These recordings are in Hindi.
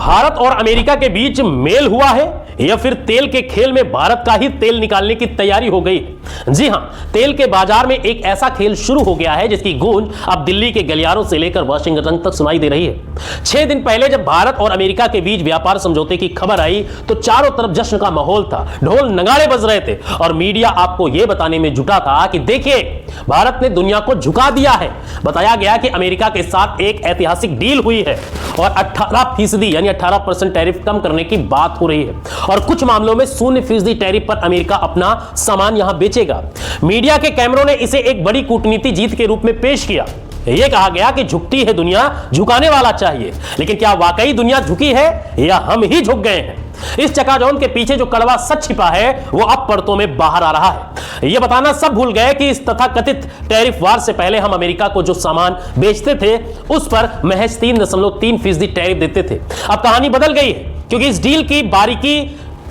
भारत और अमेरिका के बीच मेल हुआ है या फिर तेल के खेल में भारत का ही तेल निकालने की तैयारी हो गई? जी हां, तेल के बाजार में एक ऐसा खेल शुरू हो गया है जिसकी गूंज अब दिल्ली के गलियारों से लेकर वाशिंगटन तक सुनाई दे रही है। 6 दिन पहले जब भारत और अमेरिका के बीच व्यापार समझौते की खबर आई तो चारों तरफ जश्न का माहौल था, ढोल नगाड़े बज रहे थे और मीडिया आपको यह बताने में जुटा था कि देखिए, भारत ने दुनिया को झुका दिया है। बताया गया कि अमेरिका के साथ एक ऐतिहासिक डील हुई है और 18% यानी 18% टैरिफ कम करने की बात हो रही है और कुछ मामलों में 0% टैरिफ पर अमेरिका अपना सामान यहां बेचेगा। मीडिया के कैमरों ने इसे एक बड़ी कूटनीति जीत के रूप में पेश किया। यह कहा गया कि झुकती है दुनिया, झुकाने वाला चाहिए। लेकिन क्या वाकई दुनिया झुकी है या हम ही झुक गए हैं? इस चकाचौंध के पीछे जो कड़वा सच छिपा है वो अब परतों में बाहर आ रहा है। यह बताना सब भूल गए कि इस तथाकथित टैरिफ वार से पहले हम अमेरिका को जो सामान बेचते थे उस पर महज 3.3% टैरिफ देते थे। अब कहानी बदल गई है क्योंकि इस डील की बारीकी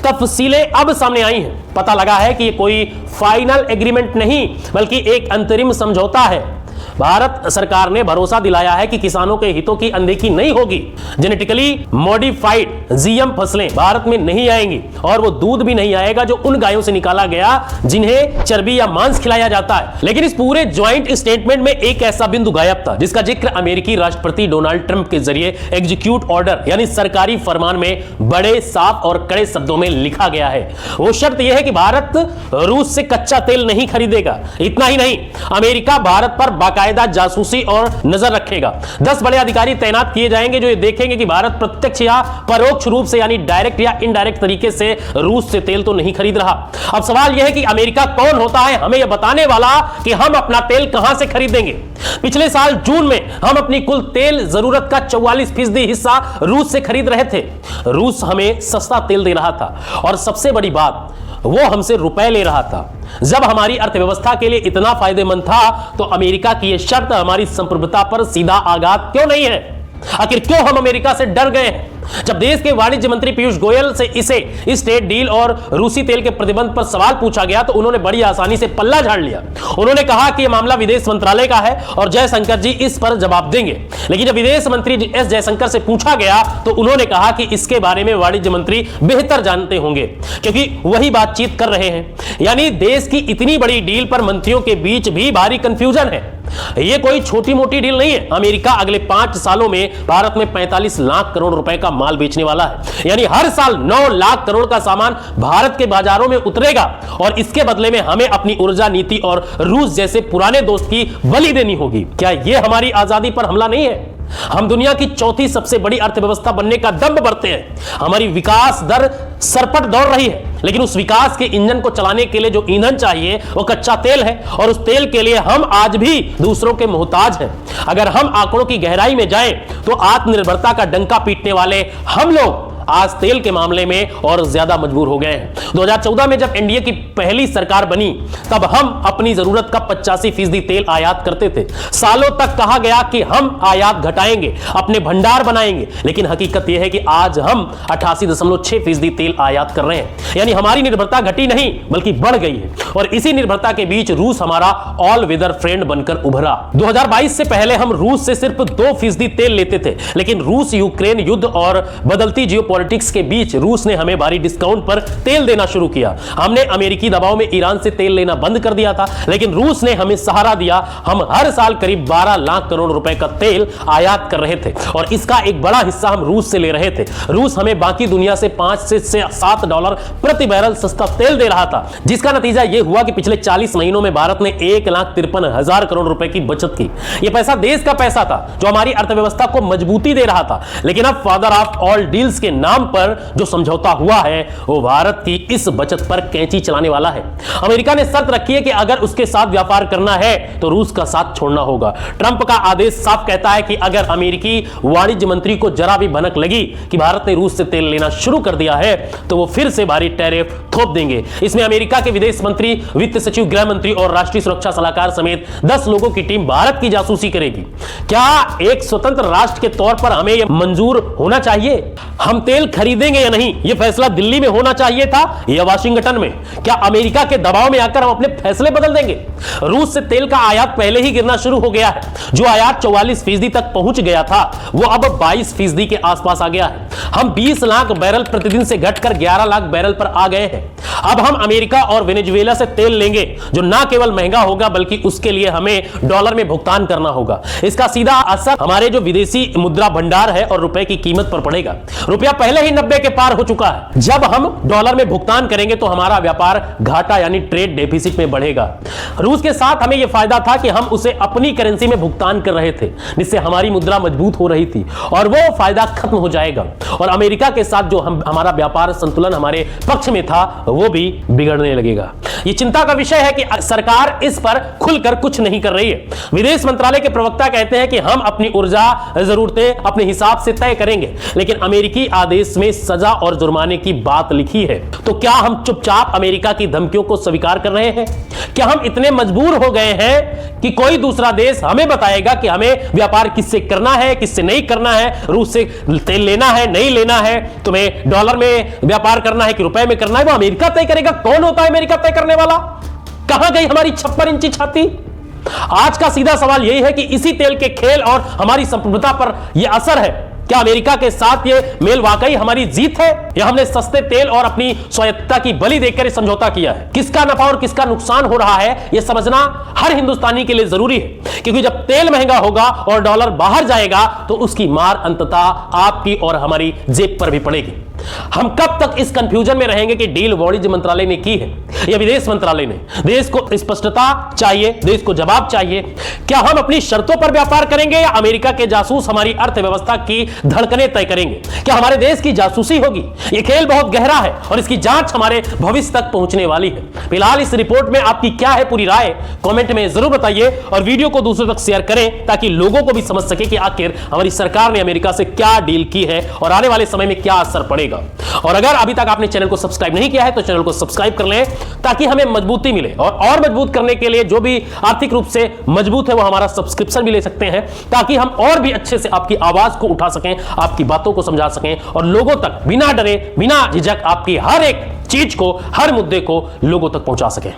तफसीलें अब सामने आई हैं। पता लगा है कि ये कोई फाइनल एग्रीमेंट नहीं बल्कि एक अंतरिम समझौता है। भारत सरकार ने भरोसा दिलाया है कि किसानों के हितों की अनदेखी नहीं होगी। जेनेटिकली मॉडिफाइड जीएम फसलें भारत में नहीं आएंगी और वो दूध भी नहीं आएगा जो उन गायों से निकाला गया जिन्हें चर्बी या मांस खिलाया जाता है। लेकिन इस पूरे ज्वाइंट स्टेटमेंट में एक ऐसा बिंदु गायब था जिसका जिक्र अमेरिकी राष्ट्रपति डोनाल्ड ट्रंप के जरिए एग्जीक्यूट ऑर्डर यानी सरकारी फरमान में बड़े साफ और कड़े शब्दों में लिखा गया है। वो शर्त यह है कि भारत रूस से कच्चा तेल नहीं खरीदेगा। इतना ही नहीं, अमेरिका भारत पर बाकायदा जासूसी और नजर रखेगा। 10 बड़े अधिकारी तैनात किए जाएंगे जो ये देखेंगे कि भारत प्रत्यक्ष या परोक्ष रूप से यानी डायरेक्ट या इनडायरेक्ट तरीके से रूस से तेल तो नहीं खरीद रहा। अब सवाल यह है कि अमेरिका कौन होता है हमें यह बताने वाला कि हम अपना तेल कहां से खरीदेंगे? पिछले साल जून में हम अपनी कुल तेल जरूरत का 44% हिस्सा रूस से खरीद रहे थे। रूस हमें सस्ता तेल दे रहा था और सबसे बड़ी बात, वो हमसे रुपए ले रहा था। जब हमारी अर्थव्यवस्था के लिए इतना फायदेमंद था तो अमेरिका की यह शर्त हमारी संप्रभुता पर सीधा आघात क्यों नहीं है? आखिर क्यों हम अमेरिका से डर गए हैं? जब देश के वाणिज्य मंत्री पीयूष गोयल से इस ट्रेड डील और रूसी तेल के प्रतिबंध पर सवाल पूछा गया तो उन्होंने बड़ी आसानी से पल्ला झाड़ लिया। उन्होंने कहा कि यह मामला विदेश मंत्रालय का है और जयशंकर जी इस पर जवाब देंगे। लेकिन जब विदेश मंत्री एस जयशंकर से पूछा गया तो उन्होंने कहा कि इसके बारे में वाणिज्य मंत्री बेहतर जानते होंगे क्योंकि वही बातचीत कर रहे हैं। यानी देश की इतनी बड़ी डील पर मंत्रियों के बीच भी भारी कंफ्यूजन है। यह कोई छोटी मोटी डील नहीं है। अमेरिका अगले 5 सालों में भारत में 45 लाख करोड़ रुपए का माल बेचने वाला है। यानी हर साल 9 लाख करोड़ का सामान भारत के बाजारों में उतरेगा और इसके बदले में हमें अपनी ऊर्जा नीति और रूस जैसे पुराने दोस्त की बलि देनी होगी। क्या यह हमारी आजादी पर हमला नहीं है? हम दुनिया की चौथी सबसे बड़ी अर्थव्यवस्था बनने का दंभ भरते हैं। हमारी विकास दर सरपट दौड़ रही है, लेकिन उस विकास के इंजन को चलाने के लिए जो ईंधन चाहिए वो कच्चा तेल है और उस तेल के लिए हम आज भी दूसरों के मोहताज हैं। अगर हम आंकड़ों की गहराई में जाएं तो आत्मनिर्भरता का डंका पीटने वाले हम लोग आज तेल के मामले में और ज्यादा मजबूर हो गए हैं। 2014 में जब एनडीए की पहली सरकार बनी तब हम अपनी जरूरत का 85% तेल आयात करते थे। सालों तक कहा गया कि हम आयात घटाएंगे, अपने भंडार बनाएंगे, लेकिन हकीकत यह है कि आज हम 88.6% तेल आयात कर रहे हैं। यानी हमारी निर्भरता घटी नहीं बल्कि बढ़ गई है और इसी निर्भरता के बीच रूस हमारा ऑल वेदर फ्रेंड बनकर उभरा। 2022 से पहले हम रूस से सिर्फ 2% तेल लेते थे, लेकिन रूस यूक्रेन युद्ध और बदलती जियोपॉलिटिक्स के बीच रूस ने हमें भारी डिस्काउंट पर तेल देना शुरू किया। हमने अमेरिकी दबाव में ईरान से तेल लेना बंद कर दिया था, लेकिन रूस ने हमें सहारा दिया। हम हर साल करीब 12 लाख करोड़ रुपए का तेल आयात कर रहे थे और इसका एक बड़ा हिस्सा हम रूस से ले रहे थे। रूस हमें बाकी दुनिया से 5 से 7 डॉलर प्रति बैरल सस्ता तेल दे रहा था, जिसका नतीजा यह हुआ कि पिछले 40 महीनों में भारत ने 1,53,000 करोड़ रुपए की बचत की। यह पैसा देश का पैसा था जो हमारी अर्थव्यवस्था को मजबूती दे रहा था। लेकिन अब फादर ऑफ ऑल डील्स के नाम पर जो समझौता हुआ है वो भारत की इस बचत पर कैंची चलाने वाला है। अमेरिका ने शर्त रखी है कि अगर उसके साथ व्यापार करना है तो रूस का साथ छोड़ना होगा। ट्रंप का आदेश साफ कहता है कि अगर अमेरिकी वाणिज्य मंत्री को जरा भी भनक लगी कि भारत ने रूस से तेल लेना शुरू कर दिया है तो वो फिर से भारी टैरिफ थोप देंगे। इसमें अमेरिका के विदेश मंत्री, वित्त सचिव, गृह मंत्री और राष्ट्रीय सुरक्षा सलाहकार समेत 10 लोगों की टीम भारत की जासूसी करेगी। क्या एक स्वतंत्र राष्ट्र के तौर पर हमें यह मंजूर होना चाहिए? हम तेल खरीदेंगे या नहीं, यह फैसला दिल्ली में होना चाहिए था या वाशिंगटन में? क्या अमेरिका के दबाव में आकर हम अपने फैसले बदल देंगे? रूस से तेल का आयात पहले ही गिरना शुरू हो गया है। जो आयात 44% तक पहुंच गया था वो अब 22% के आसपास आ गया है। हम 20 लाख बैरल प्रतिदिन से घटकर 11 लाख बैरल पर आ गए हैं। अब हम अमेरिका और वेनेजुएला से तेल लेंगे जो ना केवल महंगा होगा बल्कि उसके लिए हमें डॉलर में भुगतान करना होगा। इसका सीधा असर हमारे जो विदेशी मुद्रा भंडार है और रुपए की कीमत पर पड़ेगा। रुपया पहले ही 90 के पार हो चुका है। जब हम डॉलर में भुगतान करेंगे तो हमारा व्यापार घाटा यानी ट्रेड डेफिसिट में बढ़ेगा। रूस के साथ हमें यह फायदा था कि हम उसे अपनी करेंसी में भुगतान कर रहे थे जिससे हमारी मुद्रा मजबूत हो रही थी और वो फायदा खत्म हो जाएगा और अमेरिका के साथ जो हमारा व्यापार संतुलन हमारे पक्ष में था वो भी बिगड़ने लगेगा। ये चिंता का विषय है कि सरकार इस पर खुलकर कुछ नहीं कर रही है। विदेश मंत्रालय के प्रवक्ता कहते हैं कि हम अपनी ऊर्जा जरूरतें अपने हिसाब से तय करेंगे, लेकिन अमेरिकी आदेश में सजा और जुर्माने की बात लिखी है। तो क्या हम चुपचाप अमेरिका की धमकियों को स्वीकार कर रहे हैं? क्या हम इतने मजबूर हो गए हैं कि कोई दूसरा देश हमें बताएगा कि हमें व्यापार किससे करना है, किससे नहीं करना है? रूस से तेल लेना है, नहीं लेना है, तुम्हें डॉलर में व्यापार करना है कि रुपए में करना है, वो अमेरिका तय करेगा। कौन होता है अमेरिका तय करने वाला? कहां गई हमारी 56 इंची छाती? आज का सीधा सवाल यही है कि इसी तेल के खेल और हमारी संप्रभुता पर यह असर है। क्या अमेरिका के साथ ये मेल वाकई हमारी जीत है या हमने सस्ते तेल और अपनी स्वायत्तता की बलि देकर समझौता किया है? किसका नफा और किसका नुकसान हो रहा है यह समझना हर हिंदुस्तानी के लिए जरूरी है, क्योंकि जब तेल महंगा होगा और डॉलर बाहर जाएगा तो उसकी मार अंततः आपकी और हमारी जेब पर भी पड़ेगी। हम कब तक इस कंफ्यूजन में रहेंगे कि डील वाणिज्य मंत्रालय ने की है या विदेश मंत्रालय ने? देश को स्पष्टता चाहिए, देश को जवाब चाहिए। क्या हम अपनी शर्तों पर व्यापार करेंगे या अमेरिका के जासूस हमारी अर्थव्यवस्था की धड़कनें तय करेंगे? क्या हमारे देश की जासूसी होगी? यह खेल बहुत गहरा है और इसकी जांच हमारे भविष्य तक पहुंचने वाली है। फिलहाल इस रिपोर्ट में आपकी क्या है पूरी राय, कमेंट में जरूर बताइए और वीडियो को दूसरों तक शेयर करें ताकि लोगों को भी समझ सके कि आखिर हमारी सरकार ने अमेरिका से क्या डील की है और आने वाले समय में क्या असर पड़ेगा। और अगर अभी तक आपने चैनल को सब्सक्राइब नहीं किया है तो चैनल को सब्सक्राइब कर लें ताकि हमें मजबूती मिले और मजबूत करने के लिए जो भी आर्थिक रूप से मजबूत है वो हमारा सब्सक्रिप्शन भी ले सकते हैं ताकि हम और भी अच्छे से आपकी आवाज को उठा सकें, आपकी बातों को समझा सकें और लोगों तक बिना डरे, बिना झिझक आपकी हर एक चीज को, हर मुद्दे को लोगों तक पहुंचा सकें।